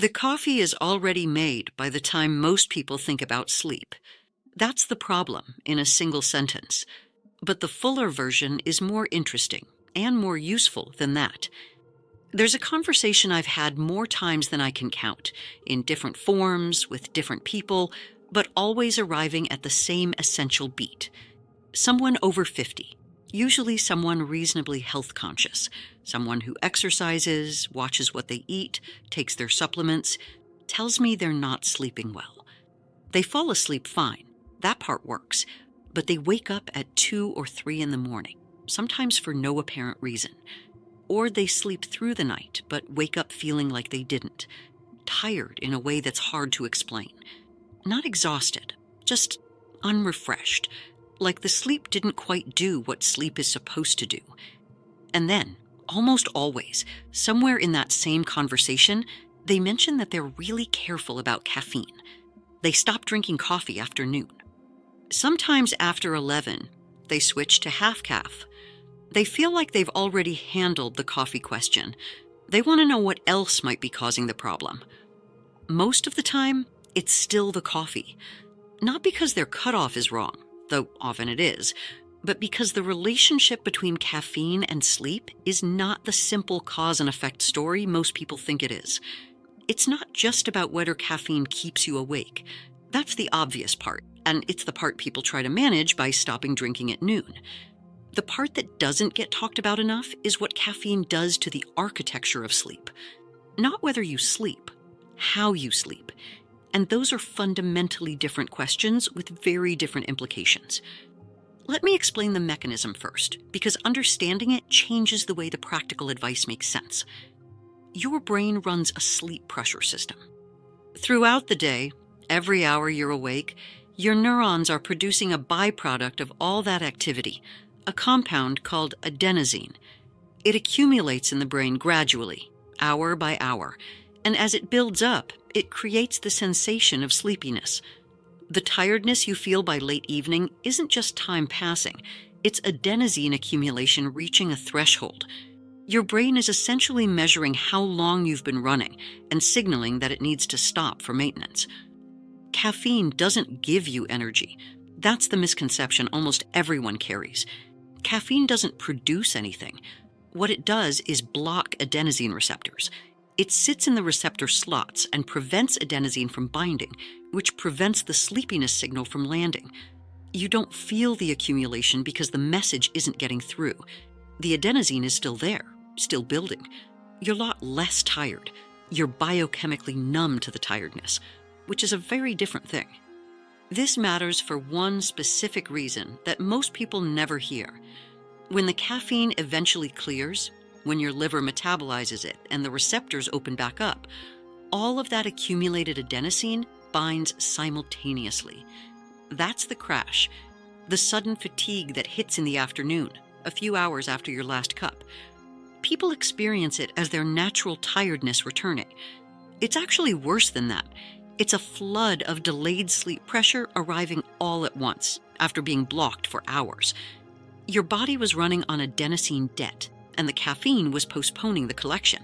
The coffee is already made by the time most people think about sleep. That's the problem in a single sentence. But the fuller version is more interesting and more useful than that. There's a conversation I've had more times than I can count, in different forms, with different people, but always arriving at the same essential beat. Someone over 50, usually someone reasonably health conscious, someone who exercises, watches what they eat, takes their supplements, tells me they're not sleeping well. They fall asleep fine, that part works, but they wake up at 2 or 3 in the morning, sometimes for no apparent reason. Or they sleep through the night, but wake up feeling like they didn't, tired in a way that's hard to explain. Not exhausted, just unrefreshed, like the sleep didn't quite do what sleep is supposed to do. And then, almost always, somewhere in that same conversation, they mention that they're really careful about caffeine. They stop drinking coffee after noon. Sometimes after 11, they switch to half-caff. They feel like they've already handled the coffee question. They want to know what else might be causing the problem. Most of the time, it's still the coffee. Not because their cutoff is wrong, though often it is, but because the relationship between caffeine and sleep is not the simple cause and effect story most people think it is. It's not just about whether caffeine keeps you awake. That's the obvious part, and it's the part people try to manage by stopping drinking at noon. The part that doesn't get talked about enough is what caffeine does to the architecture of sleep. Not whether you sleep, how you sleep. And those are fundamentally different questions with very different implications. Let me explain the mechanism first, because understanding it changes the way the practical advice makes sense. Your brain runs a sleep pressure system. Throughout the day, every hour you're awake, your neurons are producing a byproduct of all that activity, a compound called adenosine. It accumulates in the brain gradually, hour by hour, and as it builds up, it creates the sensation of sleepiness. The tiredness you feel by late evening isn't just time passing, it's adenosine accumulation reaching a threshold. Your brain is essentially measuring how long you've been running and signaling that it needs to stop for maintenance. Caffeine doesn't give you energy. That's the misconception almost everyone carries. Caffeine doesn't produce anything. What it does is block adenosine receptors. It sits in the receptor slots and prevents adenosine from binding, which prevents the sleepiness signal from landing. You don't feel the accumulation because the message isn't getting through. The adenosine is still there, still building. You're a lot less tired. You're biochemically numb to the tiredness, which is a very different thing. This matters for one specific reason that most people never hear. When the caffeine eventually clears, when your liver metabolizes it and the receptors open back up, all of that accumulated adenosine binds simultaneously. That's the crash, the sudden fatigue that hits in the afternoon, a few hours after your last cup. People experience it as their natural tiredness returning. It's actually worse than that. It's a flood of delayed sleep pressure arriving all at once, after being blocked for hours. Your body was running on adenosine debt, and the caffeine was postponing the collection.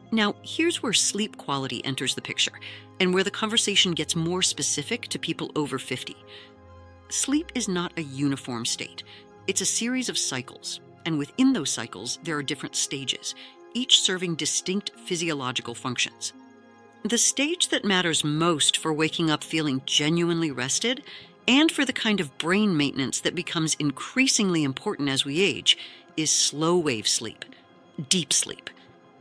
Now, here's where sleep quality enters the picture, and where the conversation gets more specific to people over 50. Sleep is not a uniform state. It's a series of cycles, and within those cycles, there are different stages, each serving distinct physiological functions. The stage that matters most for waking up feeling genuinely rested, and for the kind of brain maintenance that becomes increasingly important as we age, is slow-wave sleep, deep sleep.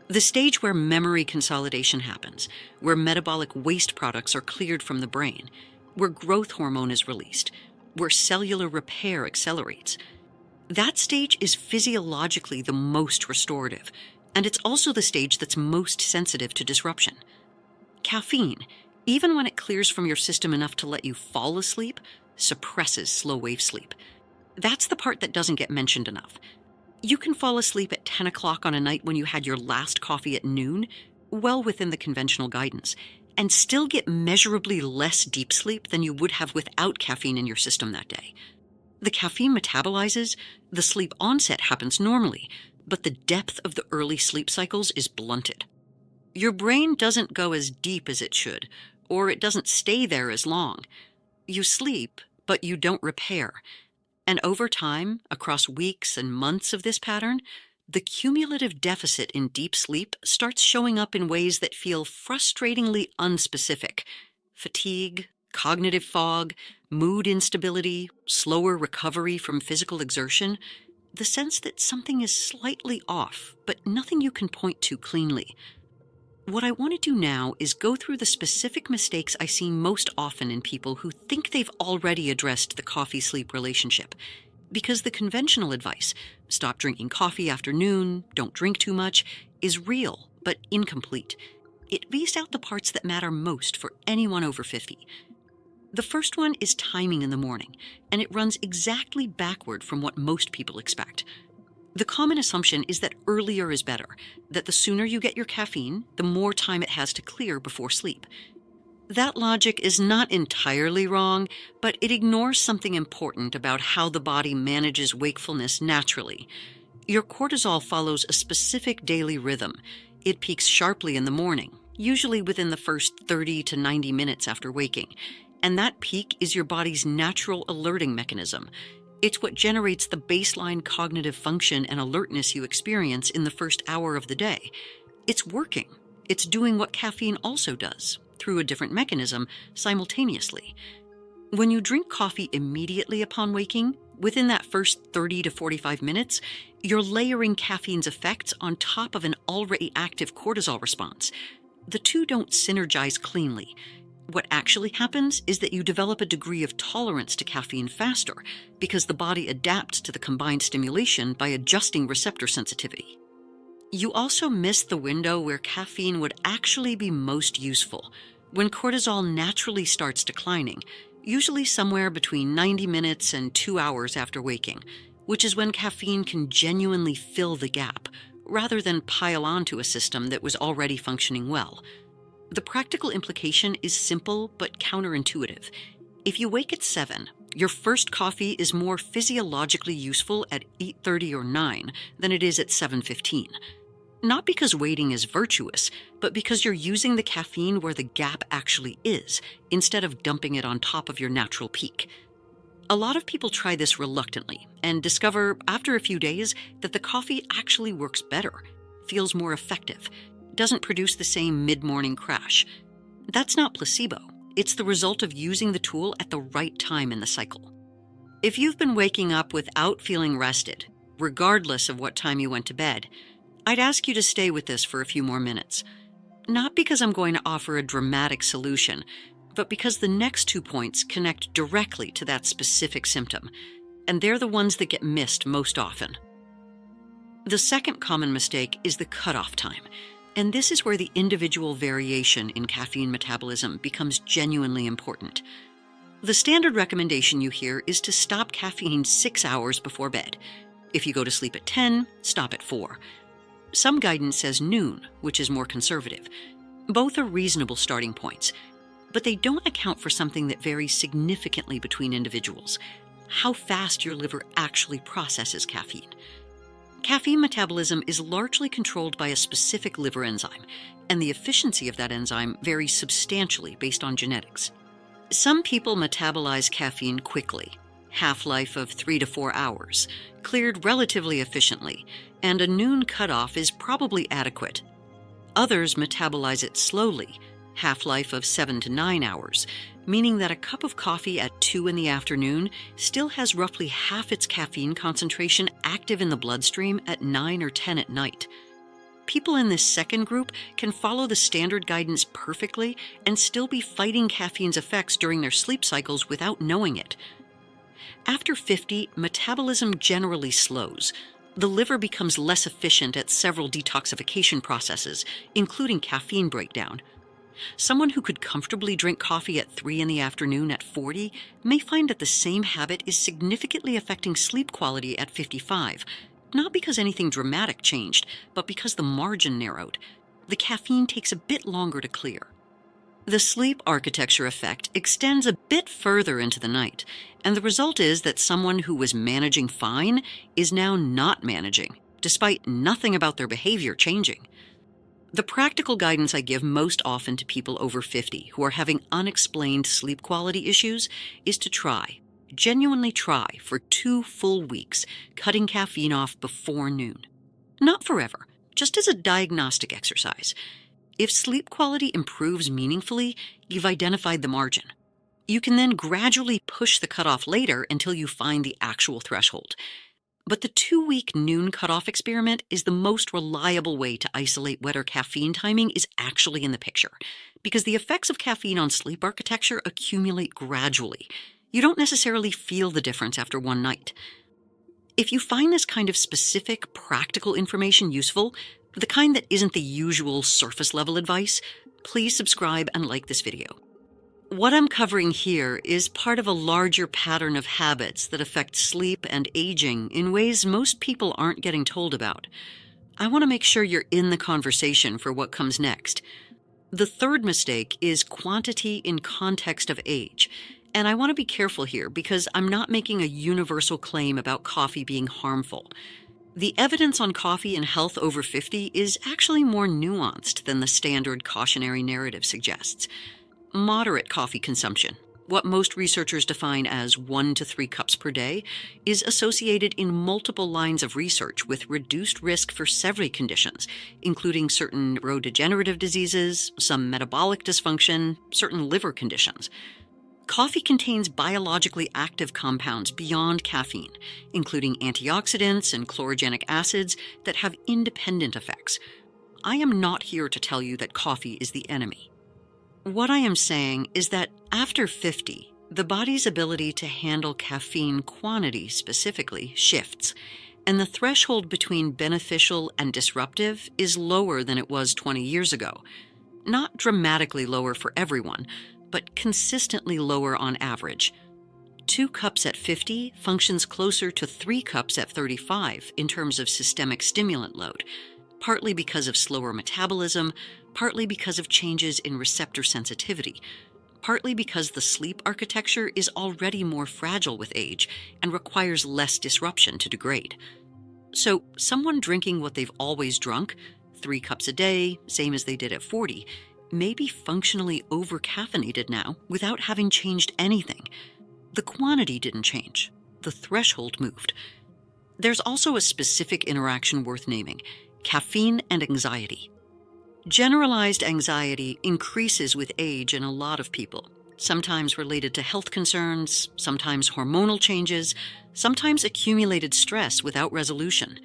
The stage where memory consolidation happens, where metabolic waste products are cleared from the brain, where growth hormone is released, where cellular repair accelerates. That stage is physiologically the most restorative, and it's also the stage that's most sensitive to disruption. Caffeine, even when it clears from your system enough to let you fall asleep, suppresses slow-wave sleep. That's the part that doesn't get mentioned enough. You can fall asleep at 10 o'clock on a night when you had your last coffee at noon, well within the conventional guidance, and still get measurably less deep sleep than you would have without caffeine in your system that day. The caffeine metabolizes, the sleep onset happens normally, but the depth of the early sleep cycles is blunted. Your brain doesn't go as deep as it should, or it doesn't stay there as long. You sleep, but you don't repair. And over time, across weeks and months of this pattern, the cumulative deficit in deep sleep starts showing up in ways that feel frustratingly unspecific. Fatigue, cognitive fog, mood instability, slower recovery from physical exertion, the sense that something is slightly off, but nothing you can point to cleanly. What I want to do now is go through the specific mistakes I see most often in people who think they've already addressed the coffee-sleep relationship. Because the conventional advice, stop drinking coffee after noon, don't drink too much, is real but incomplete. It leaves out the parts that matter most for anyone over 50. The first one is timing in the morning, and it runs exactly backward from what most people expect. The common assumption is that earlier is better, that the sooner you get your caffeine, the more time it has to clear before sleep. That logic is not entirely wrong, but it ignores something important about how the body manages wakefulness naturally. Your cortisol follows a specific daily rhythm. It peaks sharply in the morning, usually within the first 30 to 90 minutes after waking. And that peak is your body's natural alerting mechanism. It's what generates the baseline cognitive function and alertness you experience in the first hour of the day. It's working. It's doing what caffeine also does, through a different mechanism, simultaneously. When you drink coffee immediately upon waking, within that first 30 to 45 minutes, you're layering caffeine's effects on top of an already active cortisol response. The two don't synergize cleanly. What actually happens is that you develop a degree of tolerance to caffeine faster because the body adapts to the combined stimulation by adjusting receptor sensitivity. You also miss the window where caffeine would actually be most useful, when cortisol naturally starts declining, usually somewhere between 90 minutes and 2 hours after waking, which is when caffeine can genuinely fill the gap, rather than pile onto a system that was already functioning well. The practical implication is simple but counterintuitive. If you wake at 7, your first coffee is more physiologically useful at 8:30 or 9 than it is at 7:15. Not because waiting is virtuous, but because you're using the caffeine where the gap actually is, instead of dumping it on top of your natural peak. A lot of people try this reluctantly and discover after a few days that the coffee actually works better, feels more effective, doesn't produce the same mid-morning crash. That's not placebo. It's the result of using the tool at the right time in the cycle. If you've been waking up without feeling rested, regardless of what time you went to bed, I'd ask you to stay with this for a few more minutes. Not because I'm going to offer a dramatic solution, but because the next 2 points connect directly to that specific symptom, and they're the ones that get missed most often. The second common mistake is the cutoff time. And this is where the individual variation in caffeine metabolism becomes genuinely important. The standard recommendation you hear is to stop caffeine 6 hours before bed. If you go to sleep at 10, stop at 4. Some guidance says noon, which is more conservative. Both are reasonable starting points, but they don't account for something that varies significantly between individuals: how fast your liver actually processes caffeine. Caffeine metabolism is largely controlled by a specific liver enzyme, and the efficiency of that enzyme varies substantially based on genetics. Some people metabolize caffeine quickly, half-life of 3 to 4 hours, cleared relatively efficiently, and a noon cutoff is probably adequate. Others metabolize it slowly, half-life of 7 to 9 hours, meaning that a cup of coffee at 2 in the afternoon still has roughly half its caffeine concentration active in the bloodstream at 9 or 10 at night. People in this second group can follow the standard guidance perfectly and still be fighting caffeine's effects during their sleep cycles without knowing it. After 50, metabolism generally slows. The liver becomes less efficient at several detoxification processes, including caffeine breakdown. Someone who could comfortably drink coffee at 3 in the afternoon at 40 may find that the same habit is significantly affecting sleep quality at 55, not because anything dramatic changed, but because the margin narrowed. The caffeine takes a bit longer to clear. The sleep architecture effect extends a bit further into the night, and the result is that someone who was managing fine is now not managing, despite nothing about their behavior changing. The practical guidance I give most often to people over 50 who are having unexplained sleep quality issues is to genuinely try for 2 full weeks cutting caffeine off before noon. Not forever, just as a diagnostic exercise. If sleep quality improves meaningfully, you've identified the margin. You can then gradually push the cutoff later until you find the actual threshold. But the 2-week noon cutoff experiment is the most reliable way to isolate whether caffeine timing is actually in the picture, because the effects of caffeine on sleep architecture accumulate gradually. You don't necessarily feel the difference after one night. If you find this kind of specific, practical information useful, the kind that isn't the usual surface-level advice, please subscribe and like this video. What I'm covering here is part of a larger pattern of habits that affect sleep and aging in ways most people aren't getting told about. I want to make sure you're in the conversation for what comes next. The third mistake is quantity in context of age. And I want to be careful here because I'm not making a universal claim about coffee being harmful. The evidence on coffee and health over 50 is actually more nuanced than the standard cautionary narrative suggests. Moderate coffee consumption, what most researchers define as 1 to 3 cups per day, is associated in multiple lines of research with reduced risk for several conditions, including certain neurodegenerative diseases, some metabolic dysfunction, certain liver conditions. Coffee contains biologically active compounds beyond caffeine, including antioxidants and chlorogenic acids that have independent effects. I am not here to tell you that coffee is the enemy. What I am saying is that after 50, the body's ability to handle caffeine quantity specifically shifts, and the threshold between beneficial and disruptive is lower than it was 20 years ago. Not dramatically lower for everyone, but consistently lower on average. 2 cups at 50 functions closer to 3 cups at 35 in terms of systemic stimulant load, partly because of slower metabolism, partly because of changes in receptor sensitivity, partly because the sleep architecture is already more fragile with age and requires less disruption to degrade. So someone drinking what they've always drunk, 3 cups a day, same as they did at 40, may be functionally over-caffeinated now without having changed anything. The quantity didn't change. The threshold moved. There's also a specific interaction worth naming: caffeine and anxiety. Generalized anxiety increases with age in a lot of people, sometimes related to health concerns, sometimes hormonal changes, sometimes accumulated stress without resolution.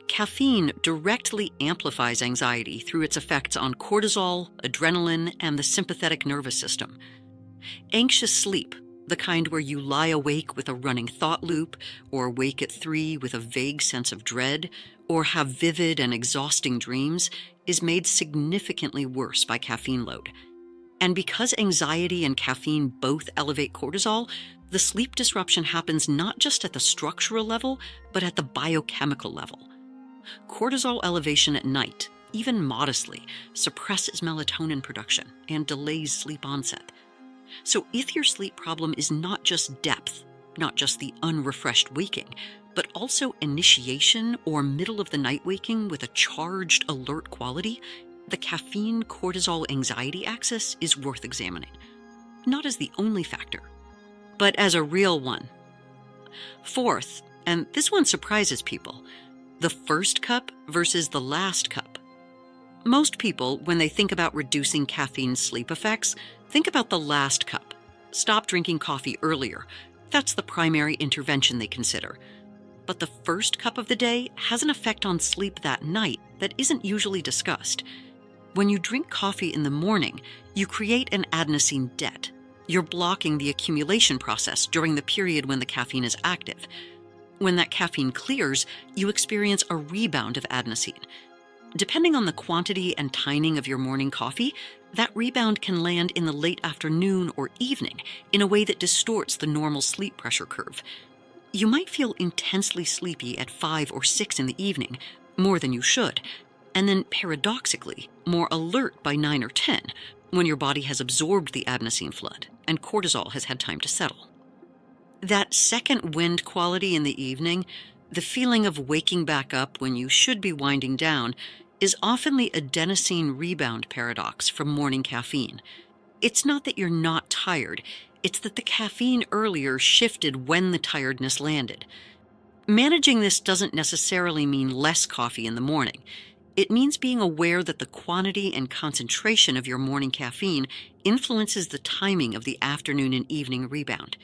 Caffeine directly amplifies anxiety through its effects on cortisol, adrenaline, and the sympathetic nervous system. Anxious sleep, the kind where you lie awake with a running thought loop, or wake at 3 with a vague sense of dread, or have vivid and exhausting dreams, is made significantly worse by caffeine load. And because anxiety and caffeine both elevate cortisol, the sleep disruption happens not just at the structural level, but at the biochemical level. Cortisol elevation at night, even modestly, suppresses melatonin production and delays sleep onset. So if your sleep problem is not just depth, not just the unrefreshed waking, but also initiation or middle-of-the-night waking with a charged, alert quality, the caffeine-cortisol-anxiety axis is worth examining. Not as the only factor, but as a real one. Fourth, and this one surprises people, the first cup versus the last cup. Most people, when they think about reducing caffeine sleep effects, think about the last cup. Stop drinking coffee earlier. That's the primary intervention they consider. But the first cup of the day has an effect on sleep that night that isn't usually discussed. When you drink coffee in the morning, you create an adenosine debt. You're blocking the accumulation process during the period when the caffeine is active. When that caffeine clears, you experience a rebound of adenosine. Depending on the quantity and timing of your morning coffee, that rebound can land in the late afternoon or evening in a way that distorts the normal sleep pressure curve. You might feel intensely sleepy at 5 or 6 in the evening, more than you should, and then paradoxically, more alert by 9 or 10, when your body has absorbed the adenosine flood and cortisol has had time to settle. That second wind quality in the evening, the feeling of waking back up when you should be winding down, is often the adenosine rebound paradox from morning caffeine. It's not that you're not tired, it's that the caffeine earlier shifted when the tiredness landed. Managing this doesn't necessarily mean less coffee in the morning. It means being aware that the quantity and concentration of your morning caffeine influences the timing of the afternoon and evening rebound.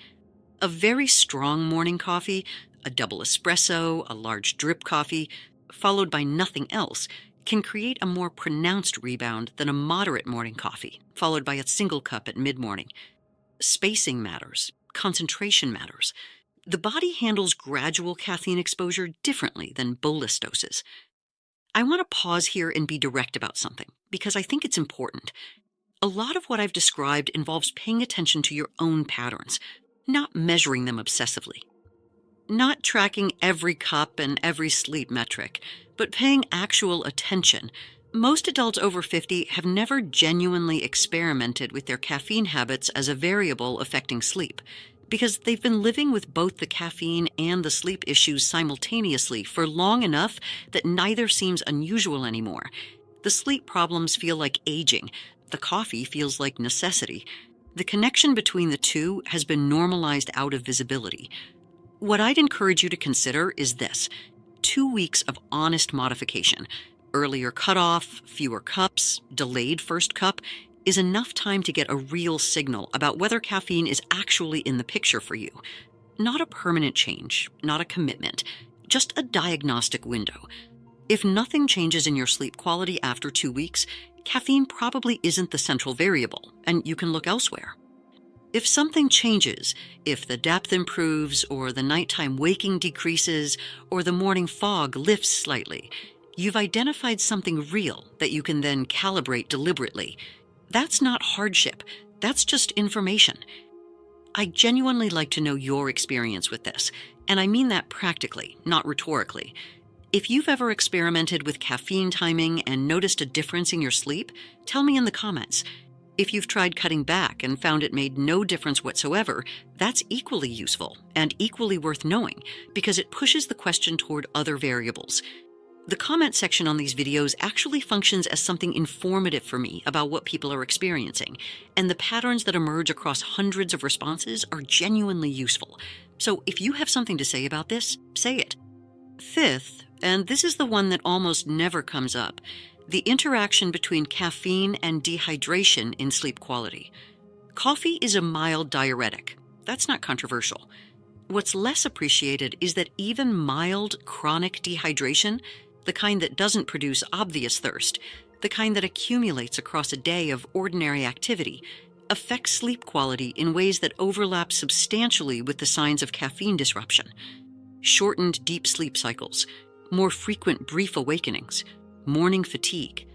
A very strong morning coffee, a double espresso, a large drip coffee, followed by nothing else, can create a more pronounced rebound than a moderate morning coffee, followed by a single cup at mid-morning. Spacing matters. Concentration matters. The body handles gradual caffeine exposure differently than bolus doses. I want to pause here and be direct about something, because I think it's important. A lot of what I've described involves paying attention to your own patterns, not measuring them obsessively. Not tracking every cup and every sleep metric, but paying actual attention. Most adults over 50 have never genuinely experimented with their caffeine habits as a variable affecting sleep, because they've been living with both the caffeine and the sleep issues simultaneously for long enough that neither seems unusual anymore. The sleep problems feel like aging. The coffee feels like necessity. The connection between the two has been normalized out of visibility. What I'd encourage you to consider is this: 2 weeks of honest modification. Earlier cutoff, fewer cups, delayed first cup is enough time to get a real signal about whether caffeine is actually in the picture for you. Not a permanent change, not a commitment, just a diagnostic window. If nothing changes in your sleep quality after 2 weeks, caffeine probably isn't the central variable, and you can look elsewhere. If something changes, if the depth improves, or the nighttime waking decreases, or the morning fog lifts slightly, you've identified something real that you can then calibrate deliberately. That's not hardship, that's just information. I genuinely like to know your experience with this, and I mean that practically, not rhetorically. If you've ever experimented with caffeine timing and noticed a difference in your sleep, tell me in the comments. If you've tried cutting back and found it made no difference whatsoever, that's equally useful and equally worth knowing, because it pushes the question toward other variables. The comment section on these videos actually functions as something informative for me about what people are experiencing, and the patterns that emerge across hundreds of responses are genuinely useful. So if you have something to say about this, say it. Fifth, and this is the one that almost never comes up, the interaction between caffeine and dehydration in sleep quality. Coffee is a mild diuretic. That's not controversial. What's less appreciated is that even mild chronic dehydration, the kind that doesn't produce obvious thirst, the kind that accumulates across a day of ordinary activity, affects sleep quality in ways that overlap substantially with the signs of caffeine disruption. Shortened deep sleep cycles, more frequent brief awakenings, morning fatigue.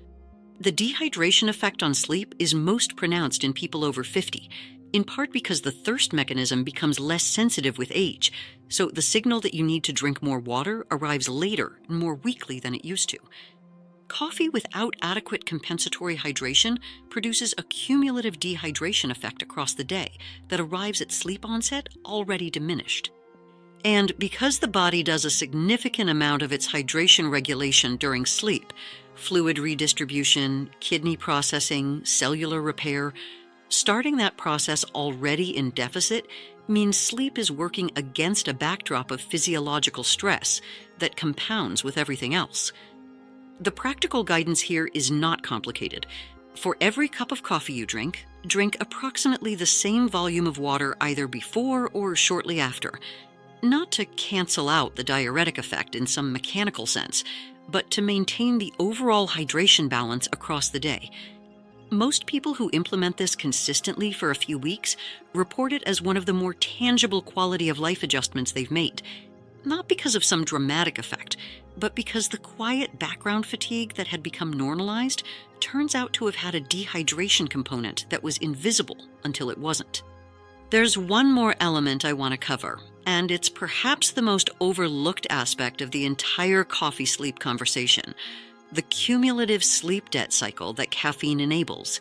The dehydration effect on sleep is most pronounced in people over 50, in part because the thirst mechanism becomes less sensitive with age, so the signal that you need to drink more water arrives later and more weakly than it used to. Coffee without adequate compensatory hydration produces a cumulative dehydration effect across the day that arrives at sleep onset already diminished. And because the body does a significant amount of its hydration regulation during sleep, fluid redistribution, kidney processing, cellular repair, starting that process already in deficit means sleep is working against a backdrop of physiological stress that compounds with everything else. The practical guidance here is not complicated. For every cup of coffee you drink, drink approximately the same volume of water either before or shortly after. Not to cancel out the diuretic effect in some mechanical sense, but to maintain the overall hydration balance across the day. Most people who implement this consistently for a few weeks report it as one of the more tangible quality of life adjustments they've made, not because of some dramatic effect, but because the quiet background fatigue that had become normalized turns out to have had a dehydration component that was invisible until it wasn't. There's one more element I want to cover, and it's perhaps the most overlooked aspect of the entire coffee sleep conversation: the cumulative sleep debt cycle that caffeine enables.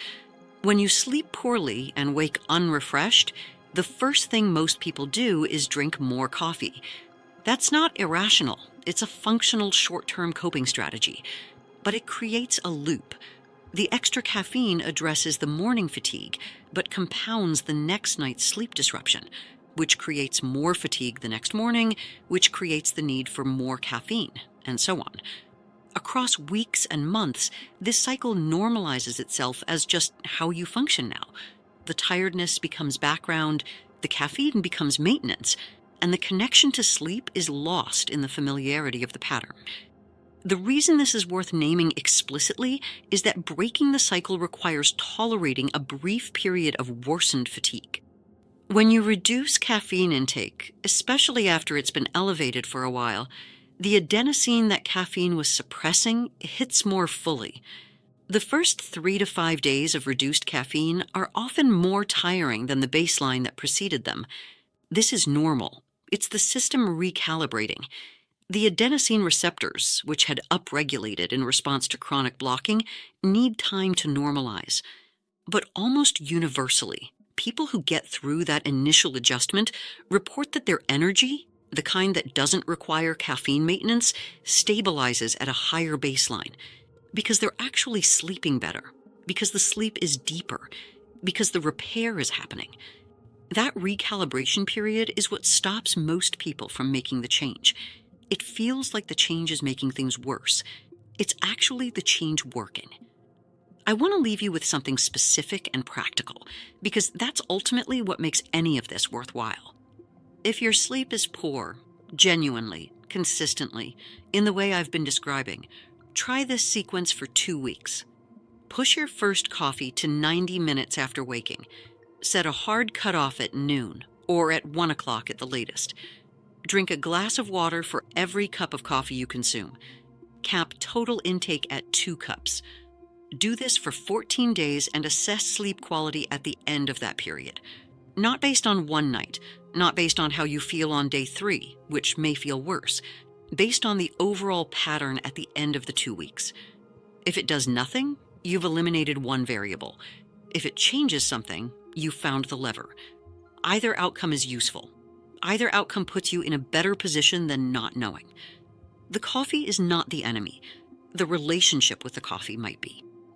When you sleep poorly and wake unrefreshed, the first thing most people do is drink more coffee. That's not irrational. It's a functional short-term coping strategy. but it creates a loop. The extra caffeine addresses the morning fatigue, but compounds the next night's sleep disruption, which creates more fatigue the next morning, which creates the need for more caffeine, and so on. Across weeks and months, this cycle normalizes itself as just how you function now. The tiredness becomes background, the caffeine becomes maintenance, and the connection to sleep is lost in the familiarity of the pattern. The reason this is worth naming explicitly is that breaking the cycle requires tolerating a brief period of worsened fatigue. When you reduce caffeine intake, especially after it's been elevated for a while, the adenosine that caffeine was suppressing hits more fully. The first 3 to 5 days of reduced caffeine are often more tiring than the baseline that preceded them. This is normal. It's the system recalibrating. The adenosine receptors, which had upregulated in response to chronic blocking, need time to normalize. But almost universally, people who get through that initial adjustment report that their energy, the kind that doesn't require caffeine maintenance, stabilizes at a higher baseline because they're actually sleeping better, because the sleep is deeper, because the repair is happening. That recalibration period is what stops most people from making the change. It feels like the change is making things worse. It's actually the change working. I want to leave you with something specific and practical, because that's ultimately what makes any of this worthwhile. If your sleep is poor, genuinely, consistently, in the way I've been describing, try this sequence for 2 weeks. Push your first coffee to 90 minutes after waking. Set a hard cutoff at noon, or at 1 o'clock at the latest. Drink a glass of water for every cup of coffee you consume. Cap total intake at 2 cups. Do this for 14 days and assess sleep quality at the end of that period. Not based on one night, not based on how you feel on day 3, which may feel worse, based on the overall pattern at the end of the 2 weeks. If it does nothing, you've eliminated one variable. If it changes something, you've found the lever. Either outcome is useful. Either outcome puts you in a better position than not knowing. The coffee is not the enemy. The relationship with the coffee might be.